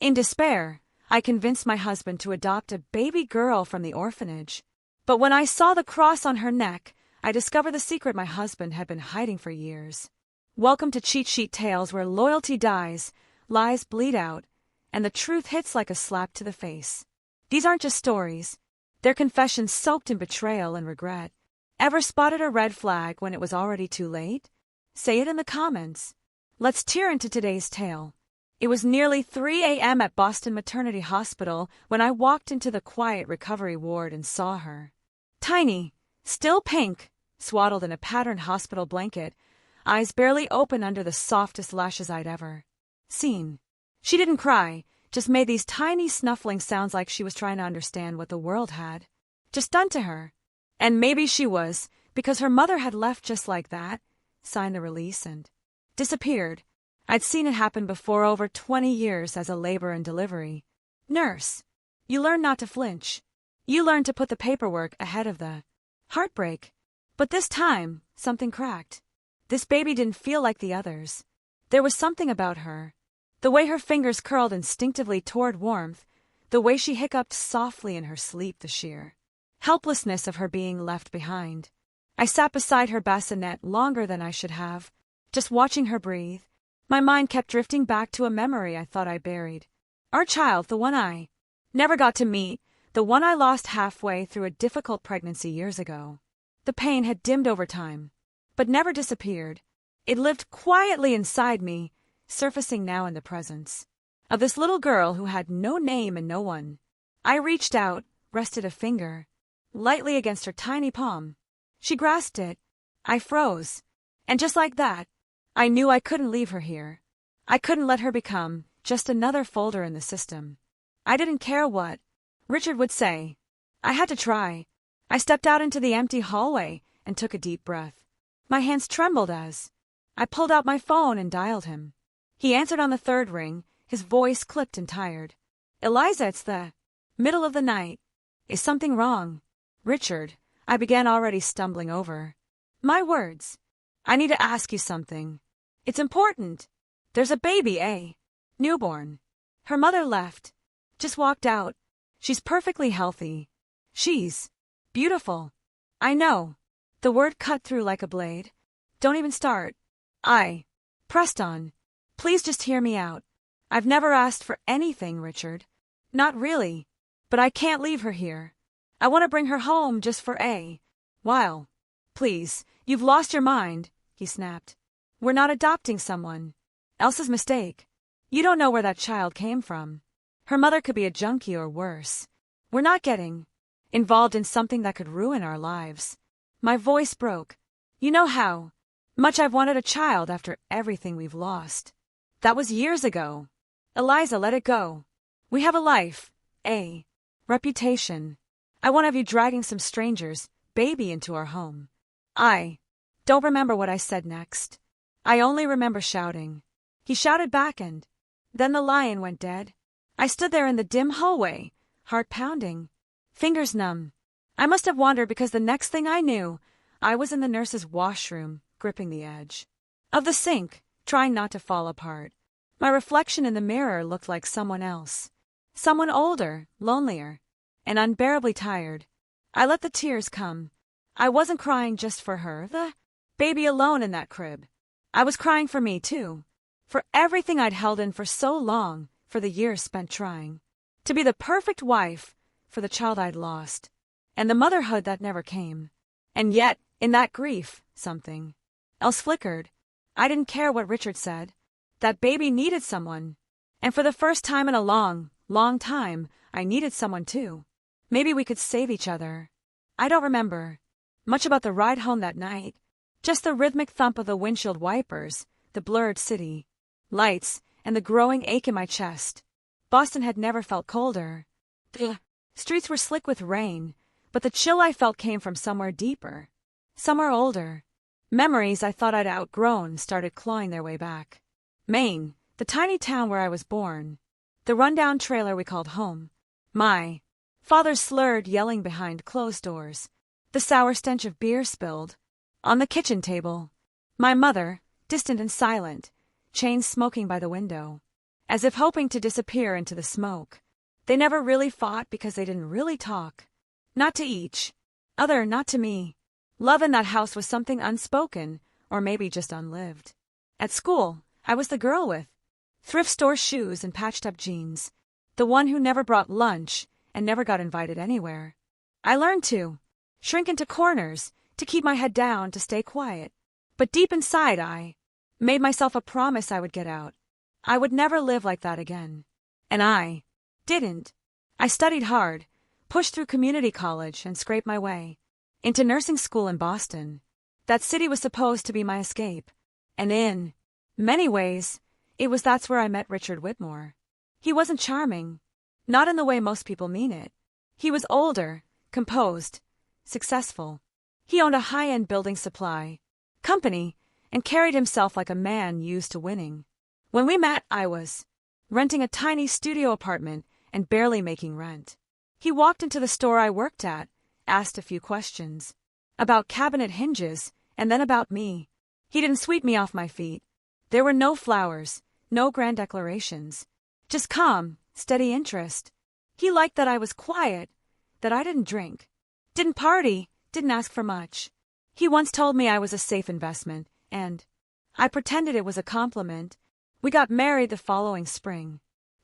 In despair, I convinced my husband to adopt a baby girl from the orphanage. But when I saw the cross on her neck, I discovered the secret my husband had been hiding for years. Welcome to Cheat Sheet Tales, where loyalty dies, lies bleed out, and the truth hits like a slap to the face. These aren't just stories. They're confessions soaked in betrayal and regret. Ever spotted a red flag when it was already too late? Say it in the comments. Let's tear into today's tale. It was nearly 3 a.m. at Boston Maternity Hospital when I walked into the quiet recovery ward and saw her. Tiny, still pink, swaddled in a patterned hospital blanket, eyes barely open under the softest lashes I'd ever seen. She didn't cry, just made these tiny snuffling sounds like she was trying to understand what the world had just done to her. And maybe she was, because her mother had left just like that, signed the release, and disappeared. I'd seen it happen before, over 20 years as a labor and delivery nurse. You learn not to flinch. You learn to put the paperwork ahead of the heartbreak. But this time, something cracked. This baby didn't feel like the others. There was something about her. The way her fingers curled instinctively toward warmth, the way she hiccuped softly in her sleep, the sheer helplessness of her being left behind. I sat beside her bassinet longer than I should have, just watching her breathe. My mind kept drifting back to a memory I thought I buried. Our child, the one I never got to meet, the one I lost halfway through a difficult pregnancy years ago. The pain had dimmed over time, but never disappeared. It lived quietly inside me, surfacing now in the presence of this little girl who had no name and no one. I reached out, rested a finger lightly against her tiny palm. She grasped it. I froze. And just like that, I knew I couldn't leave her here. I couldn't let her become just another folder in the system. I didn't care what Richard would say. I had to try. I stepped out into the empty hallway and took a deep breath. My hands trembled as I pulled out my phone and dialed him. He answered on the third ring, his voice clipped and tired. Eliza, it's the middle of the night. Is something wrong? Richard, I began, already stumbling over my words. I need to ask you something. It's important. There's a baby, newborn. Her mother left. Just walked out. She's perfectly healthy. She's beautiful. I know. The word cut through like a blade. Don't even start. I pressed on. Please just hear me out. I've never asked for anything, Richard. Not really. But I can't leave her here. I want to bring her home just for a while. Please, you've lost your mind, he snapped. We're not adopting someone else's mistake. You don't know where that child came from. Her mother could be a junkie or worse. We're not getting involved in something that could ruin our lives. My voice broke. You know how much I've wanted a child after everything we've lost. That was years ago. Eliza, let it go. We have a life, a reputation. I won't have you dragging some stranger's baby into our home. I don't remember what I said next. I only remember shouting. He shouted back, and then the lion went dead. I stood there in the dim hallway, heart pounding, fingers numb. I must have wandered because the next thing I knew, I was in the nurse's washroom, gripping the edge of the sink, trying not to fall apart. My reflection in the mirror looked like someone else. Someone older, lonelier, and unbearably tired. I let the tears come. I wasn't crying just for her, the baby alone in that crib. I was crying for me, too. For everything I'd held in for so long, for the years spent trying to be the perfect wife, for the child I'd lost, and the motherhood that never came. And yet, in that grief, something else flickered. I didn't care what Richard said. That baby needed someone. And for the first time in a long, long time, I needed someone too. Maybe we could save each other. I don't remember much about the ride home that night. Just the rhythmic thump of the windshield wipers, the blurred city lights, and the growing ache in my chest. Boston had never felt colder. The streets were slick with rain, but the chill I felt came from somewhere deeper, somewhere older. Memories I thought I'd outgrown started clawing their way back. Maine, the tiny town where I was born. The rundown trailer we called home. My father's slurred yelling behind closed doors. The sour stench of beer spilled on the kitchen table. My mother, distant and silent, chain smoking by the window. as if hoping to disappear into the smoke. They never really fought because they didn't really talk. Not to each other, not to me. Love in that house was something unspoken, or maybe just unlived. At school, I was the girl with thrift store shoes and patched-up jeans, the one who never brought lunch and never got invited anywhere. I learned to shrink into corners, to keep my head down, to stay quiet. But deep inside, I made myself a promise I would get out. I would never live like that again. And I didn't. I studied hard, pushed through community college, and scraped my way into nursing school in Boston. That city was supposed to be my escape. And in many ways, that's where I met Richard Whitmore. He wasn't charming, not in the way most people mean it. He was older, composed, successful. He owned a high-end building supply company and carried himself like a man used to winning. When we met, I was renting a tiny studio apartment and barely making rent. He walked into the store I worked at, asked a few questions about cabinet hinges, and then about me. He didn't sweep me off my feet. There were no flowers, no grand declarations, just calm, steady interest. He liked that I was quiet, that I didn't drink, didn't party, didn't ask for much. He once told me I was a safe investment, and I pretended it was a compliment. We got married the following spring.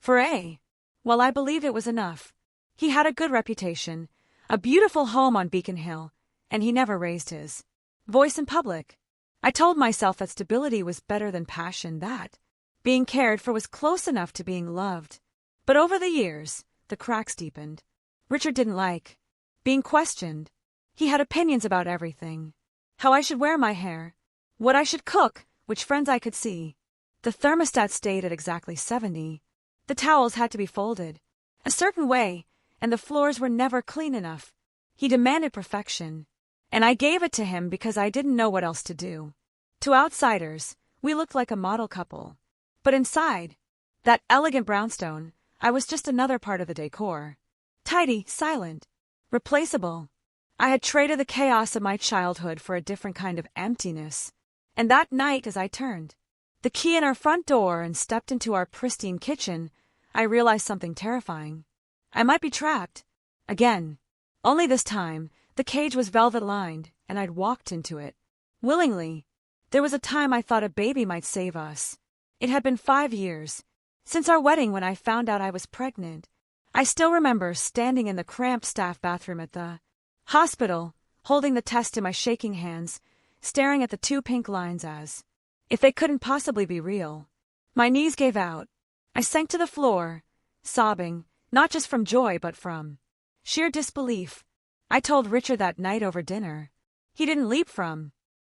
Well, I believed it was enough. He had a good reputation, a beautiful home on Beacon Hill, and he never raised his voice in public. I told myself that stability was better than passion, that being cared for was close enough to being loved. But over the years, the cracks deepened. Richard didn't like being questioned. He had opinions about everything. How I should wear my hair, what I should cook, which friends I could see. The thermostat stayed at exactly 70. The towels had to be folded a certain way, and the floors were never clean enough. He demanded perfection, and I gave it to him because I didn't know what else to do. To outsiders, we looked like a model couple. But inside that elegant brownstone, I was just another part of the decor. Tidy, silent, replaceable. I had traded the chaos of my childhood for a different kind of emptiness. And that night, as I turned the key in our front door and stepped into our pristine kitchen, I realized something terrifying. I might be trapped again. Only this time, the cage was velvet-lined, and I'd walked into it willingly. There was a time I thought a baby might save us. It had been 5 years since our wedding when I found out I was pregnant. I still remember standing in the cramped staff bathroom at the hospital, holding the test in my shaking hands, staring at the 2 pink lines as if they couldn't possibly be real. My knees gave out. I sank to the floor, sobbing, not just from joy but from sheer disbelief. I told Richard that night over dinner. He didn't leap from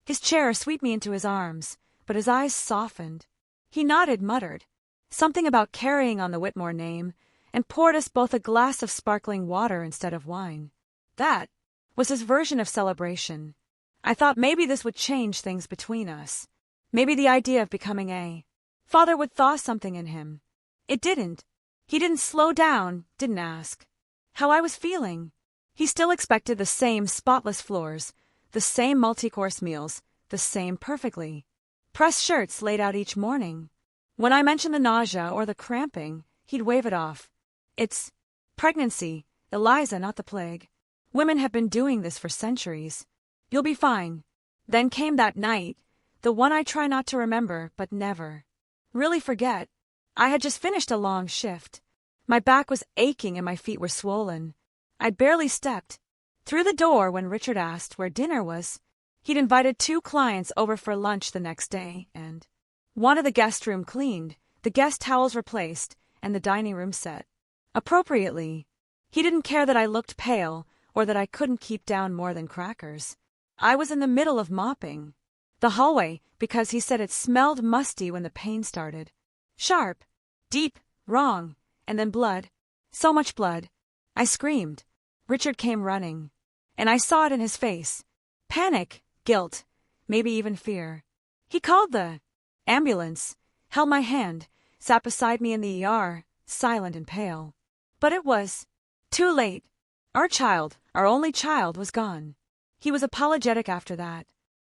his chair or sweep me into his arms, but his eyes softened. He nodded, muttered something about carrying on the Whitmore name, and poured us both a glass of sparkling water instead of wine. That was his version of celebration. I thought maybe this would change things between us. Maybe the idea of becoming a father would thaw something in him. It didn't. He didn't slow down, didn't ask how I was feeling. He still expected the same spotless floors, the same multi-course meals, the same perfectly pressed shirts laid out each morning. When I mentioned the nausea or the cramping, he'd wave it off. It's pregnancy, Eliza, not the plague. Women have been doing this for centuries. You'll be fine. Then came that night, the one I try not to remember but never really forget. I had just finished a long shift. My back was aching and my feet were swollen. I'd barely stepped through the door when Richard asked where dinner was. He'd invited 2 clients over for lunch the next day and wanted the guest room cleaned, the guest towels replaced, and the dining room set appropriately. He didn't care that I looked pale or that I couldn't keep down more than crackers. I was in the middle of mopping the hallway because he said it smelled musty when the pain started. Sharp, deep, wrong, and then blood. So much blood. I screamed. Richard came running, and I saw it in his face. Panic, guilt, maybe even fear. He called the ambulance, held my hand, sat beside me in the ER, silent and pale. But it was too late. Our child, our only child, was gone. He was apologetic after that.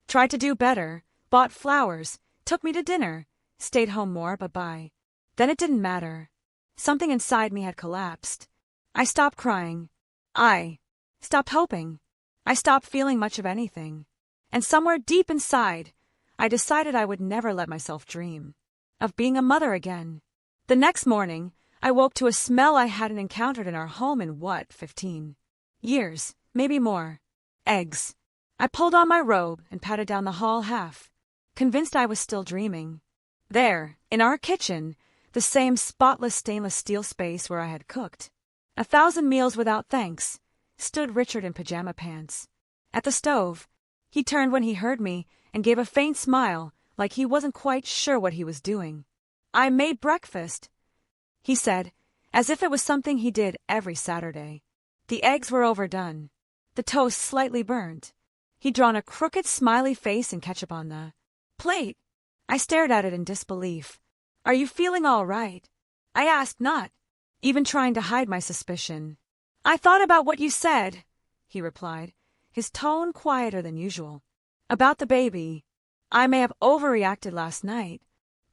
Tried to do better, bought flowers, took me to dinner, stayed home more, but by Then it didn't matter. Something inside me had collapsed. I stopped crying. I stopped hoping. I stopped feeling much of anything. And somewhere deep inside, I decided I would never let myself dream of being a mother again. The next morning, I woke to a smell I hadn't encountered in our home in 15 years, maybe more. Eggs. I pulled on my robe and patted down the hall half, convinced I was still dreaming. There, in our kitchen, the same spotless stainless steel space where I had cooked 1,000 meals without thanks, stood Richard in pajama pants. At the stove, he turned when he heard me and gave a faint smile, like he wasn't quite sure what he was doing. "I made breakfast," he said, as if it was something he did every Saturday. The eggs were overdone, the toast slightly burnt. He'd drawn a crooked smiley face and ketchup on the plate. I stared at it in disbelief. "Are you feeling all right?" I asked, not even trying to hide my suspicion. "I thought about what you said," he replied, his tone quieter than usual. "About the baby. I may have overreacted last night."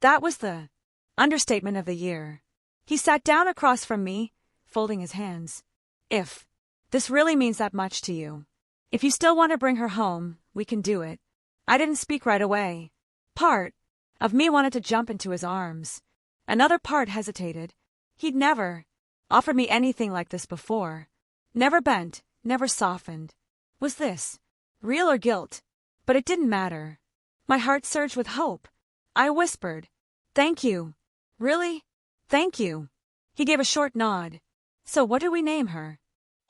That was the understatement of the year. He sat down across from me, folding his hands. "If this really means that much to you, if you still want to bring her home, we can do it." I didn't speak right away. Part of me wanted to jump into his arms. Another part hesitated. He'd never offered me anything like this before. Never bent, never softened. Was this real or guilt? But it didn't matter. My heart surged with hope. I whispered, "Thank you. Really? Thank you." He gave a short nod. "So what do we name her?"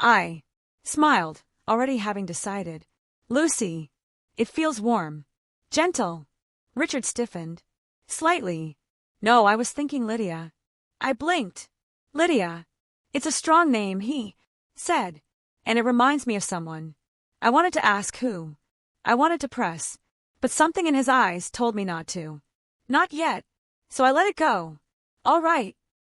I smiled, already having decided. "Lucy. It feels warm. Gentle." Richard stiffened. "Slightly." "No, I was thinking Lydia." I blinked. "Lydia. It's a strong name," he said, "and it reminds me of someone." I wanted to ask who. I wanted to press, but something in his eyes told me not to. Not yet. So I let it go. "All right,"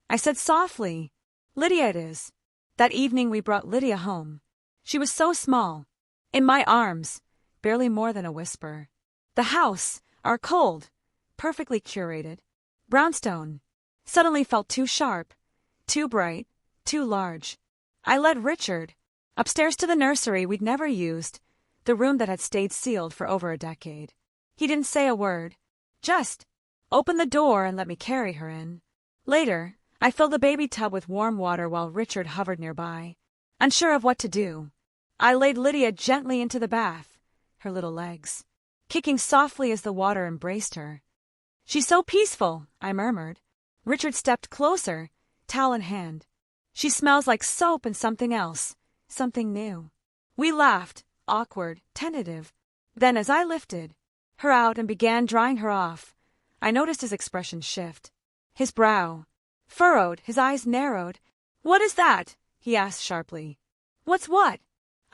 I said softly. "Lydia it is." That evening we brought Lydia home. She was so small. In my arms, barely more than a whisper. The house, our cold, perfectly curated brownstone, suddenly felt too sharp, too bright, too large. I led Richard upstairs to the nursery we'd never used, the room that had stayed sealed for over a decade. He didn't say a word, just opened the door and let me carry her in. Later, I filled the baby tub with warm water while Richard hovered nearby. Unsure of what to do, I laid Lydia gently into the bath, her little legs kicking softly as the water embraced her. "She's so peaceful," I murmured. Richard stepped closer, towel in hand. "She smells like soap and something else, something new." We laughed, awkward, tentative. Then as I lifted her out and began drying her off, I noticed his expression shift. His brow furrowed, his eyes narrowed. "What is that?" he asked sharply. "What's what?"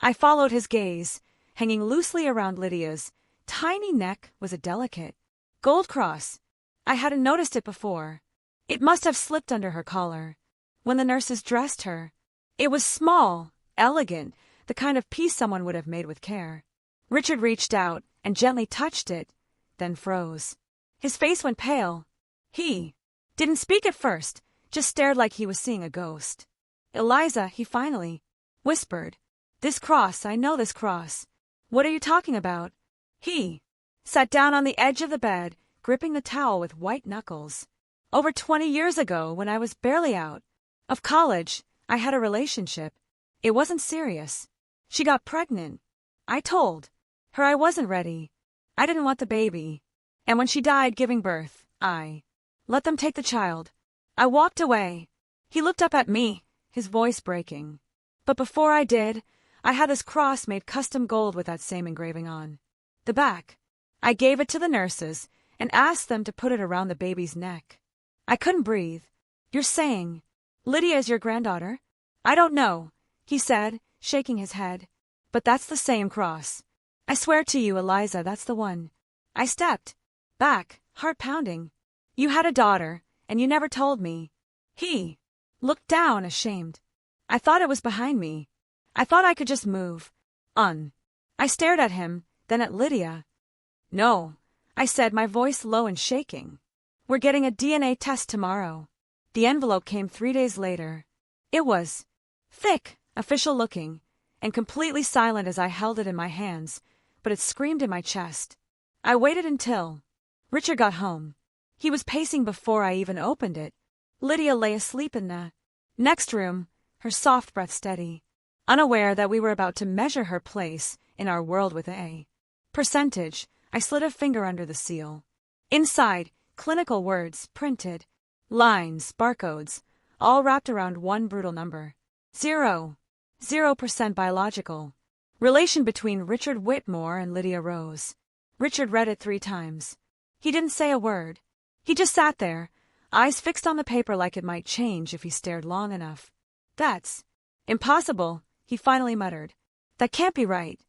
I followed his gaze. Hanging loosely around Lydia's tiny neck was a delicate gold cross. I hadn't noticed it before. It must have slipped under her collar when the nurses dressed her. It was small, elegant, the kind of piece someone would have made with care. Richard reached out and gently touched it, then froze. His face went pale. He didn't speak at first, just stared like he was seeing a ghost. "Eliza," he finally whispered. "This cross, I know this cross. What are you talking about?" He sat down on the edge of the bed, gripping the towel with white knuckles. "Over 20 years ago, when I was barely out of college, I had a relationship. It wasn't serious. She got pregnant. I told her I wasn't ready. I didn't want the baby. And when she died giving birth, I let them take the child. I walked away." He looked up at me, his voice breaking. "But before I did, I had this cross made custom gold with that same engraving on the back. I gave it to the nurses and asked them to put it around the baby's neck. I couldn't breathe. You're saying Lydia is your granddaughter?" "I don't know," he said, shaking his head. "But that's the same cross. I swear to you, Eliza, that's the one." I stepped back, heart pounding. "You had a daughter, and you never told me." He looked down, ashamed. I thought it was behind me. I thought I could just move on. I stared at him, then at Lydia. "No," I said, my voice low and shaking. "We're getting a DNA test tomorrow." The envelope came 3 days later. It was thick, official-looking, and completely silent as I held it in my hands, but it screamed in my chest. I waited until Richard got home. He was pacing before I even opened it. Lydia lay asleep in the next room, her soft breath steady, unaware that we were about to measure her place in our world with a percentage. I slid a finger under the seal. Inside, clinical words, printed, lines, barcodes, all wrapped around one brutal number. 0% biological. Relation between Richard Whitmore and Lydia Rose. Richard read it 3 times. He didn't say a word. He just sat there, eyes fixed on the paper like it might change if he stared long enough. That's impossible, he finally muttered. That can't be right.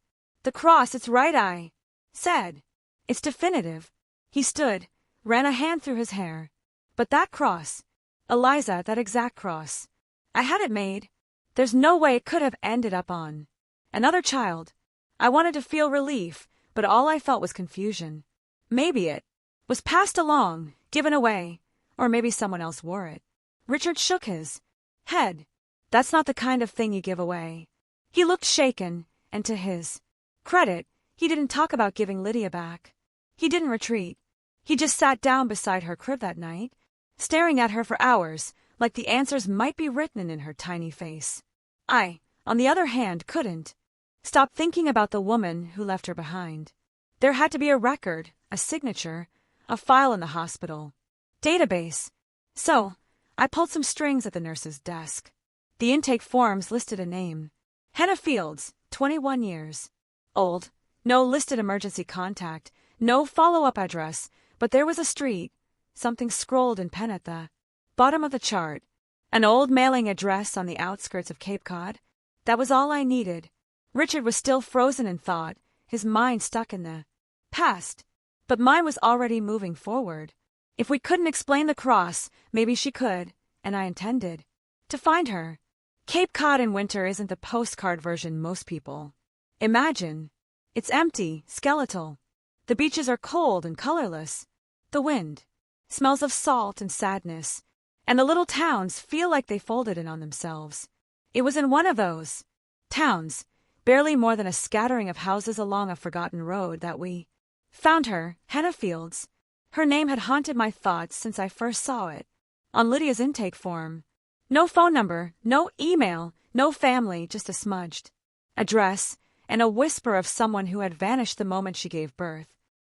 The cross, it's right, I said. It's definitive. He stood, ran a hand through his hair. But that cross, Eliza, that exact cross. I had it made. There's no way it could have ended up on another child. I wanted to feel relief, but all I felt was confusion. Maybe it was passed along, given away, or maybe someone else wore it. Richard shook his head. That's not the kind of thing you give away. He looked shaken, and to his credit, he didn't talk about giving Lydia back. He didn't retreat. He just sat down beside her crib that night, staring at her for hours, like the answers might be written in her tiny face. I, on the other hand, couldn't stop thinking about the woman who left her behind. There had to be a record, a signature, a file in the hospital database. So, I pulled some strings at the nurse's desk. The intake forms listed a name. Hannah Fields, 21 years old. No listed emergency contact, no follow-up address, but there was a street, something scrolled in pen at the bottom of the chart. An old mailing address on the outskirts of Cape Cod. That was all I needed. Richard was still frozen in thought, his mind stuck in the past. But mine was already moving forward. If we couldn't explain the cross, maybe she could, and I intended to find her. Cape Cod in winter isn't the postcard version most people imagine. It's empty, skeletal. The beaches are cold and colorless. The wind smells of salt and sadness, and the little towns feel like they folded in on themselves. It was in one of those towns, barely more than a scattering of houses along a forgotten road, that we found her, Hannah Fields. Her name had haunted my thoughts since I first saw it on Lydia's intake form. No phone number, no email, no family, just a smudged address and a whisper of someone who had vanished the moment she gave birth.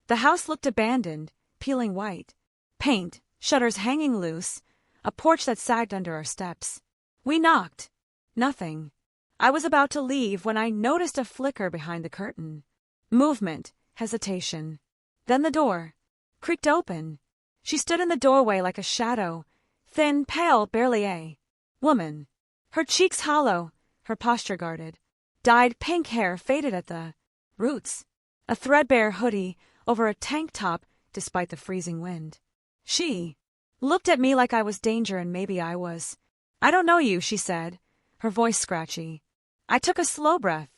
The house looked abandoned, peeling white. Paint, shutters hanging loose, a porch that sagged under our steps. We knocked. Nothing. I was about to leave when I noticed a flicker behind the curtain. Movement, hesitation. Then the door creaked open. She stood in the doorway like a shadow, thin, pale, barely a woman. Her cheeks hollow, her posture guarded. Dyed pink hair faded at the roots. A threadbare hoodie over a tank top despite the freezing wind. She looked at me like I was danger, and maybe I was. I don't know you, she said, her voice scratchy. I took a slow breath.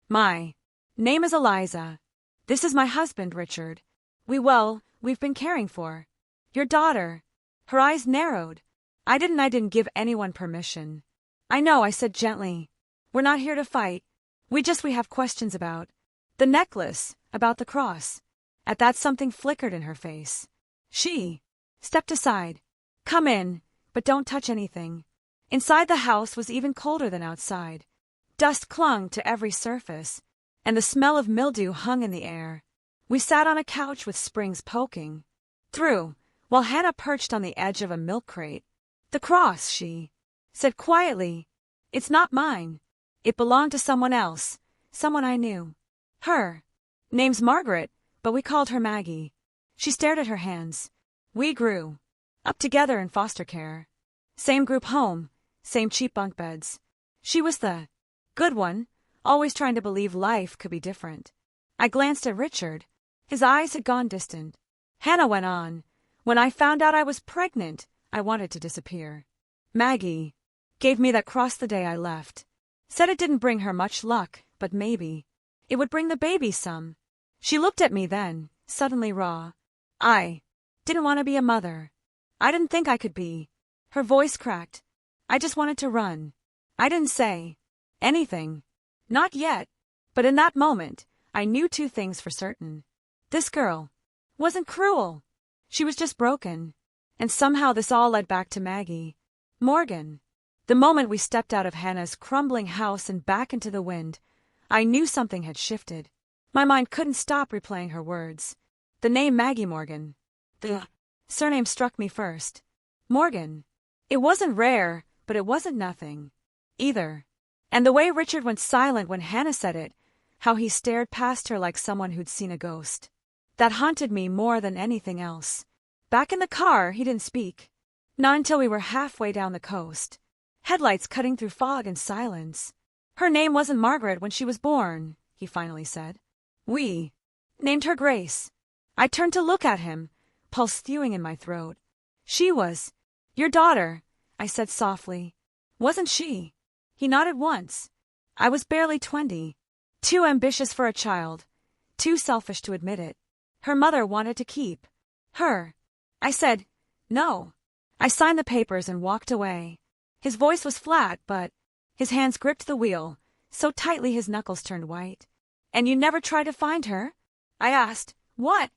My name is Eliza. This is my husband, Richard. We've been caring for your daughter. Her eyes narrowed. I didn't give anyone permission. I know, I said gently. We're not here to fight. We have questions about the necklace, about the cross. At that, something flickered in her face. She stepped aside. Come in, but don't touch anything. Inside the house was even colder than outside. Dust clung to every surface, and the smell of mildew hung in the air. We sat on a couch with springs poking through, while Hannah perched on the edge of a milk crate. The cross, she said quietly. It's not mine. It belonged to someone else, someone I knew. Her name's Margaret, but we called her Maggie. She stared at her hands. We grew up together in foster care. Same group home, same cheap bunk beds. She was the good one, always trying to believe life could be different. I glanced at Richard. His eyes had gone distant. Hannah went on. When I found out I was pregnant, I wanted to disappear. Maggie gave me that cross the day I left. Said it didn't bring her much luck, but maybe it would bring the baby some. She looked at me then, suddenly raw. I didn't want to be a mother. I didn't think I could be. Her voice cracked. I just wanted to run. I didn't say anything. Not yet. But in that moment, I knew two things for certain. This girl wasn't cruel. She was just broken. And somehow this all led back to Maggie Morgan. The moment we stepped out of Hannah's crumbling house and back into the wind, I knew something had shifted. My mind couldn't stop replaying her words. The name Maggie Morgan. The surname struck me first. Morgan. It wasn't rare, but it wasn't nothing either. And the way Richard went silent when Hannah said it, how he stared past her like someone who'd seen a ghost. That haunted me more than anything else. Back in the car, he didn't speak. Not until we were halfway down the coast. Headlights cutting through fog and silence. Her name wasn't Margaret when she was born, he finally said. We named her Grace. I turned to look at him, pulse thewing in my throat. She was your daughter, I said softly. Wasn't she? He nodded once. I was barely 20. Too ambitious for a child. Too selfish to admit it. Her mother wanted to keep her. I said, no. I signed the papers and walked away. His voice was flat, but his hands gripped the wheel, so tightly his knuckles turned white. And you never tried to find her? I asked. What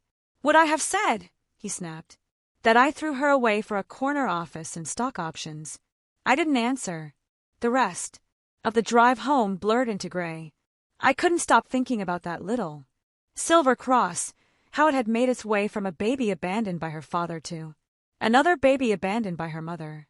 would I have said? He snapped. That I threw her away for a corner office and stock options. I didn't answer. The rest of the drive home blurred into gray. I couldn't stop thinking about that little silver cross, how it had made its way from a baby abandoned by her father to another baby abandoned by her mother.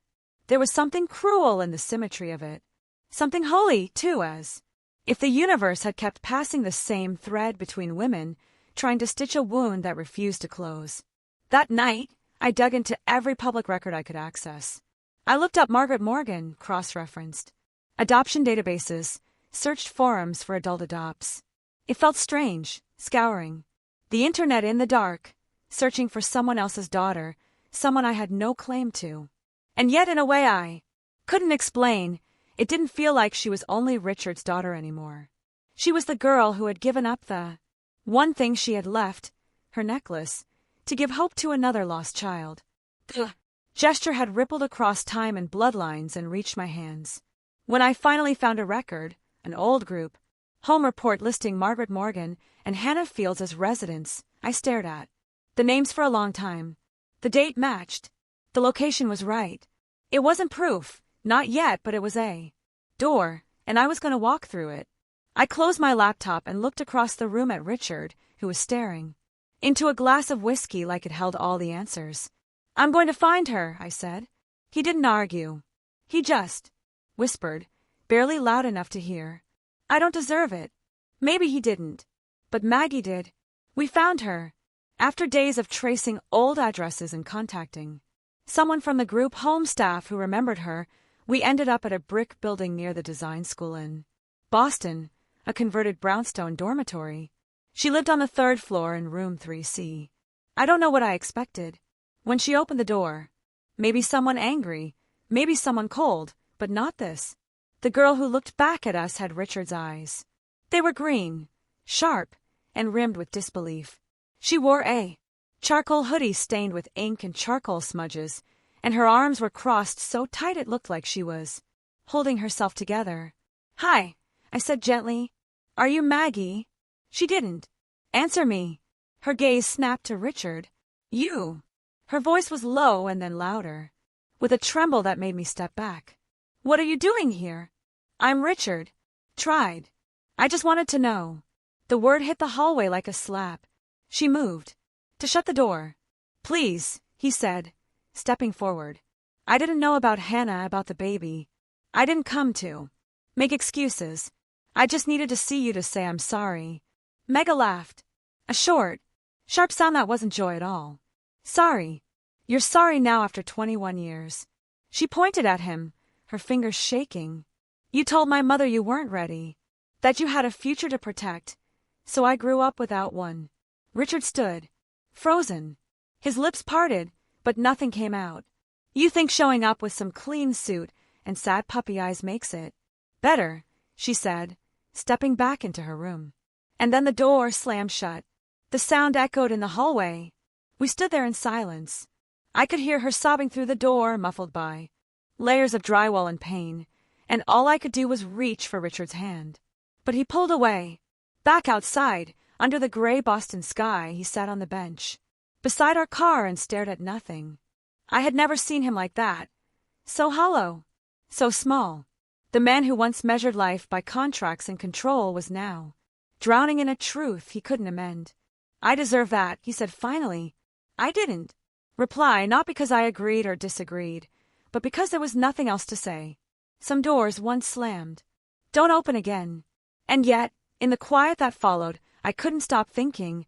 There was something cruel in the symmetry of it. Something holy, too, as if the universe had kept passing the same thread between women, trying to stitch a wound that refused to close. That night, I dug into every public record I could access. I looked up Margaret Morgan, cross-referenced adoption databases, searched forums for adult adopts. It felt strange, scouring the internet in the dark, searching for someone else's daughter, someone I had no claim to. And yet, in a way I couldn't explain, it didn't feel like she was only Richard's daughter anymore. She was the girl who had given up the one thing she had left, her necklace, to give hope to another lost child. The gesture had rippled across time and bloodlines and reached my hands. When I finally found a record, an old group home report listing Margaret Morgan and Hannah Fields as residents, I stared at the names for a long time. The date matched. The location was right. It wasn't proof, not yet, but it was a door, and I was going to walk through it. I closed my laptop and looked across the room at Richard, who was staring into a glass of whiskey like it held all the answers. I'm going to find her, I said. He didn't argue. He just whispered, barely loud enough to hear. I don't deserve it. Maybe he didn't. But Maggie did. We found her. After days of tracing old addresses and contacting someone from the group home staff who remembered her, we ended up at a brick building near the design school in Boston, a converted brownstone dormitory. She lived on the 3rd floor in room 3C. I don't know what I expected. When she opened the door, maybe someone angry, maybe someone cold, but not this. The girl who looked back at us had Richard's eyes. They were green, sharp, and rimmed with disbelief. She wore a charcoal hoodie stained with ink and charcoal smudges, and her arms were crossed so tight it looked like she was holding herself together. Hi, I said gently. Are you Maggie? She didn't answer me. Her gaze snapped to Richard. You. Her voice was low and then louder, with a tremble that made me step back. What are you doing here? I'm Richard. Tried. I just wanted to know. The word hit the hallway like a slap. She moved to shut the door. Please, he said, stepping forward. I didn't know about Hannah, about the baby. I didn't come to make excuses. I just needed to see you to say I'm sorry. Mega laughed. A short, sharp sound that wasn't joy at all. Sorry. You're sorry now after 21 years. She pointed at him, her fingers shaking. You told my mother you weren't ready, that you had a future to protect, so I grew up without one. Richard stood, frozen. His lips parted, but nothing came out. You think showing up with some clean suit and sad puppy eyes makes it better, she said, stepping back into her room. And then the door slammed shut. The sound echoed in the hallway. We stood there in silence. I could hear her sobbing through the door, muffled by layers of drywall and pain, and all I could do was reach for Richard's hand. But he pulled away. Back outside, under the gray Boston sky, he sat on the bench, beside our car, and stared at nothing. I had never seen him like that. So hollow, so small. The man who once measured life by contracts and control was now drowning in a truth he couldn't amend. "I deserve that," he said finally. I didn't reply, not because I agreed or disagreed, but because there was nothing else to say. Some doors once slammed don't open again. And yet, in the quiet that followed, I couldn't stop thinking,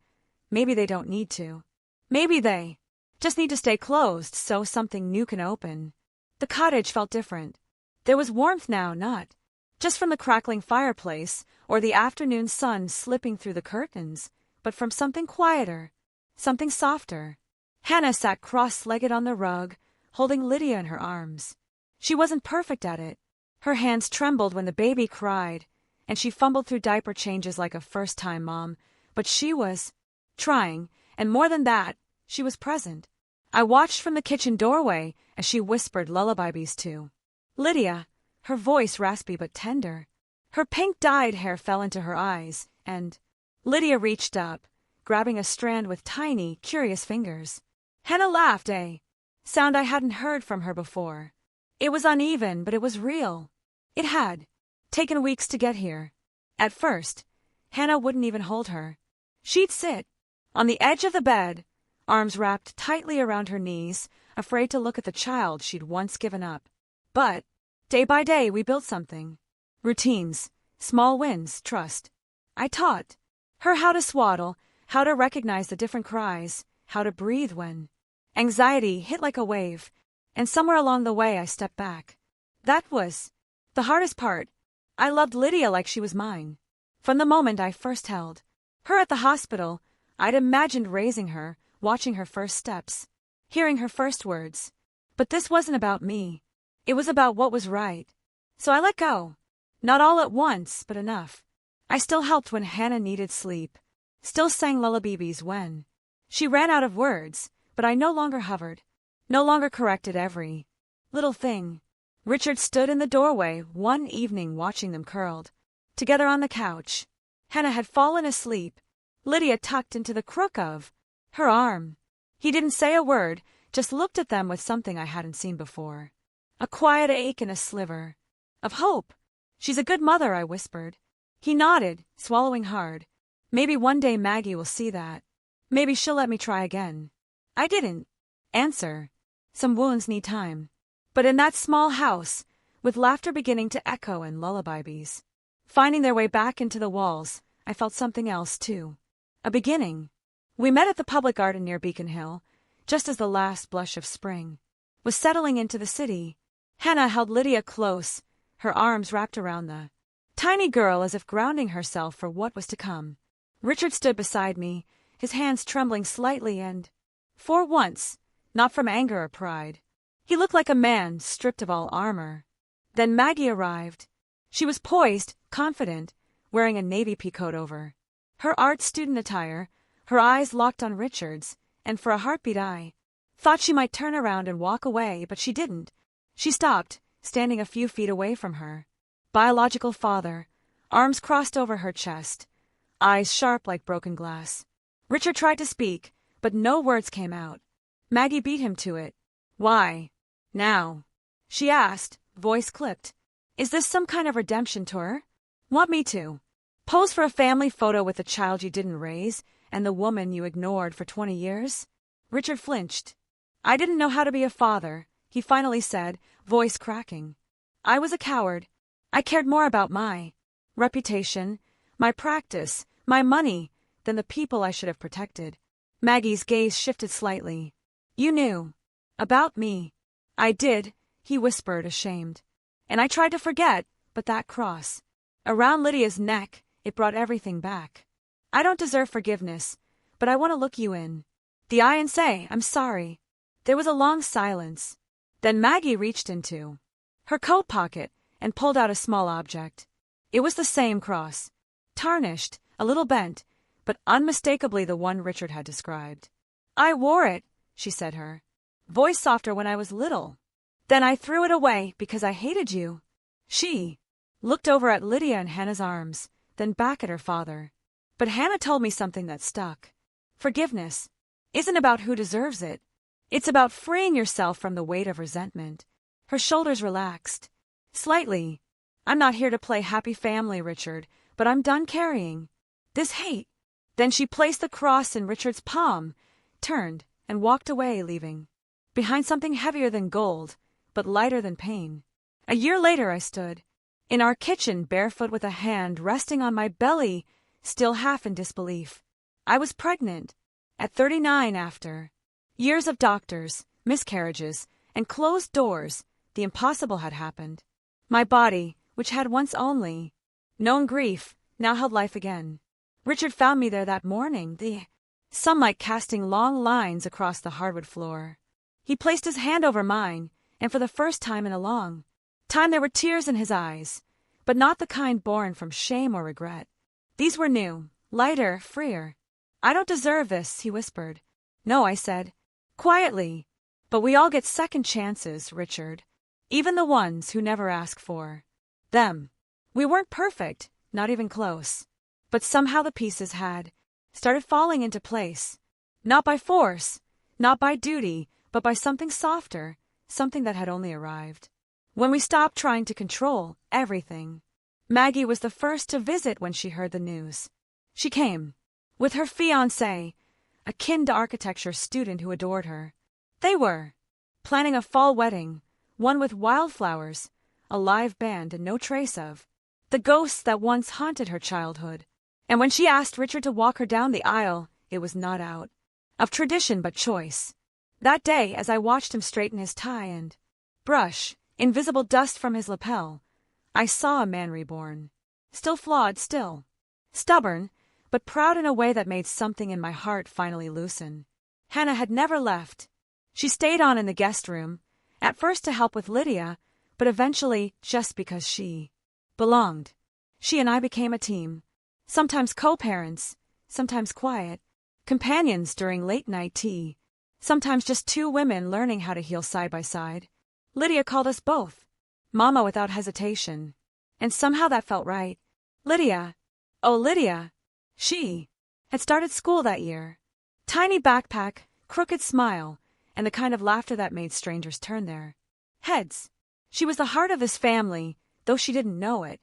maybe they don't need to. Maybe they just need to stay closed so something new can open. The cottage felt different. There was warmth now, not just from the crackling fireplace or the afternoon sun slipping through the curtains, but from something quieter, something softer. Hannah sat cross-legged on the rug, holding Lydia in her arms. She wasn't perfect at it. Her hands trembled when the baby cried, and she fumbled through diaper changes like a first-time mom, but she was trying, and more than that, she was present. I watched from the kitchen doorway as she whispered lullabies to Lydia, her voice raspy but tender. Her pink-dyed hair fell into her eyes, and Lydia reached up, grabbing a strand with tiny, curious fingers. Hannah laughed, a sound I hadn't heard from her before. It was uneven, but it was real. It had taken weeks to get here. At first, Hannah wouldn't even hold her. She'd sit on the edge of the bed, arms wrapped tightly around her knees, afraid to look at the child she'd once given up. But day by day we built something. Routines, small wins, trust. I taught her how to swaddle, how to recognize the different cries, how to breathe when anxiety hit like a wave, and somewhere along the way I stepped back. That was the hardest part. I loved Lydia like she was mine. From the moment I first held her at the hospital, I'd imagined raising her, watching her first steps, hearing her first words. But this wasn't about me. It was about what was right. So I let go. Not all at once, but enough. I still helped when Hannah needed sleep. Still sang lullabies when she ran out of words, but I no longer hovered. No longer corrected every little thing. Richard stood in the doorway one evening watching them curled together on the couch. Hannah had fallen asleep, Lydia tucked into the crook of her arm. He didn't say a word, just looked at them with something I hadn't seen before. A quiet ache and a sliver of hope. "She's a good mother," I whispered. He nodded, swallowing hard. "Maybe one day Maggie will see that. Maybe she'll let me try again." I didn't answer. Some wounds need time. But in that small house, with laughter beginning to echo and lullabies finding their way back into the walls, I felt something else, too. A beginning. We met at the public garden near Beacon Hill, just as the last blush of spring was settling into the city. Hannah held Lydia close, her arms wrapped around the tiny girl as if grounding herself for what was to come. Richard stood beside me, his hands trembling slightly and, for once, not from anger or pride, he looked like a man stripped of all armor. Then Maggie arrived. She was poised, confident, wearing a navy peacoat over her art student attire, her eyes locked on Richard's, and for a heartbeat I thought she might turn around and walk away, but she didn't. She stopped, standing a few feet away from her. Biological father, arms crossed over her chest, eyes sharp like broken glass. Richard tried to speak, but no words came out. Maggie beat him to it. "Why now?" she asked, voice clipped. "Is this some kind of redemption tour? Want me to pose for a family photo with the child you didn't raise and the woman you ignored for 20 years? Richard flinched. "I didn't know how to be a father," he finally said, voice cracking. "I was a coward. I cared more about my reputation, my practice, my money, than the people I should have protected." Maggie's gaze shifted slightly. "You knew about me." "I did," he whispered, ashamed. "And I tried to forget, but that cross around Lydia's neck, it brought everything back. I don't deserve forgiveness, but I want to look you in the eye and say, I'm sorry." There was a long silence. Then Maggie reached into her coat pocket and pulled out a small object. It was the same cross, tarnished, a little bent, but unmistakably the one Richard had described. "I wore it," she said, her voice softer, "when I was little. Then I threw it away because I hated you. She looked over at Lydia in Hannah's arms, then back at her father. But Hannah told me something that stuck. Forgiveness isn't about who deserves it. It's about freeing yourself from the weight of resentment. Her shoulders relaxed. Slightly. I'm not here to play happy family, Richard, but I'm done carrying this hate. Then she placed the cross in Richard's palm, turned, and walked away, leaving behind something heavier than gold, but lighter than pain. A year later I stood in our kitchen, barefoot with a hand resting on my belly, still half in disbelief. I was pregnant, at 39 after years of doctors, miscarriages, and closed doors. The impossible had happened. My body, which had once only known grief, now held life again. Richard found me there that morning, the sunlight casting long lines across the hardwood floor. He placed his hand over mine, and for the first time in a long time there were tears in his eyes, but not the kind born from shame or regret. These were new, lighter, freer. I don't deserve this, he whispered. No, I said, quietly. But we all get second chances, Richard. Even the ones who never ask for them. We weren't perfect, not even close. But somehow the pieces had started falling into place. Not by force, not by duty, but by something softer, something that had only arrived when we stopped trying to control everything. Maggie was the first to visit when she heard the news. She came with her fiancé, a kin to architecture student who adored her. They were planning a fall wedding, one with wildflowers, a live band, and no trace of the ghosts that once haunted her childhood. And when she asked Richard to walk her down the aisle, it was not out of tradition but choice. That day, as I watched him straighten his tie and brush invisible dust from his lapel, I saw a man reborn. Still flawed, still stubborn, but proud in a way that made something in my heart finally loosen. Hannah had never left. She stayed on in the guest room, at first to help with Lydia, but eventually just because she belonged. She and I became a team, sometimes co-parents, sometimes quiet, companions during late-night tea, sometimes just two women learning how to heal side by side. Lydia called us both Mama without hesitation, and somehow that felt right. Lydia, oh Lydia, she had started school that year. Tiny backpack, crooked smile, and the kind of laughter that made strangers turn their heads. She was the heart of this family, though she didn't know it.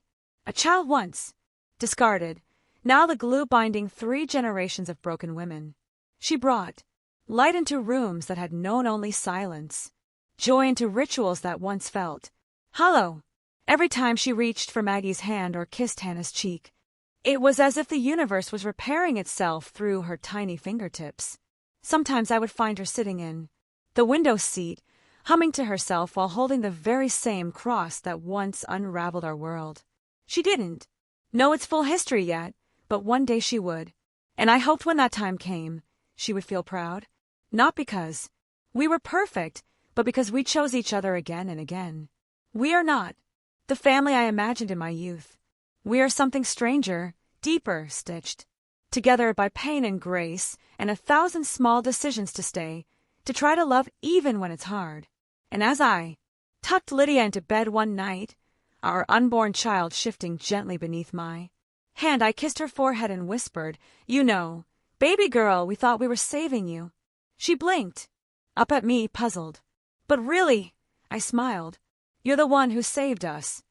A child once discarded, now the glue binding 3 generations of broken women. She brought light into rooms that had known only silence, joy into rituals that once felt hollow. Every time she reached for Maggie's hand or kissed Hannah's cheek, it was as if the universe was repairing itself through her tiny fingertips. Sometimes I would find her sitting in the window seat, humming to herself while holding the very same cross that once unraveled our world. She didn't know its full history yet, but one day she would. And I hoped when that time came, she would feel proud. Not because we were perfect, but because we chose each other again and again. We are not the family I imagined in my youth. We are something stranger, deeper, stitched together by pain and grace and 1,000 small decisions to stay, to try to love even when it's hard. And as I tucked Lydia into bed one night, our unborn child shifting gently beneath my hand, I kissed her forehead and whispered, "You know, baby girl, we thought we were saving you." She blinked up at me, puzzled. "But really," I smiled, "you're the one who saved us."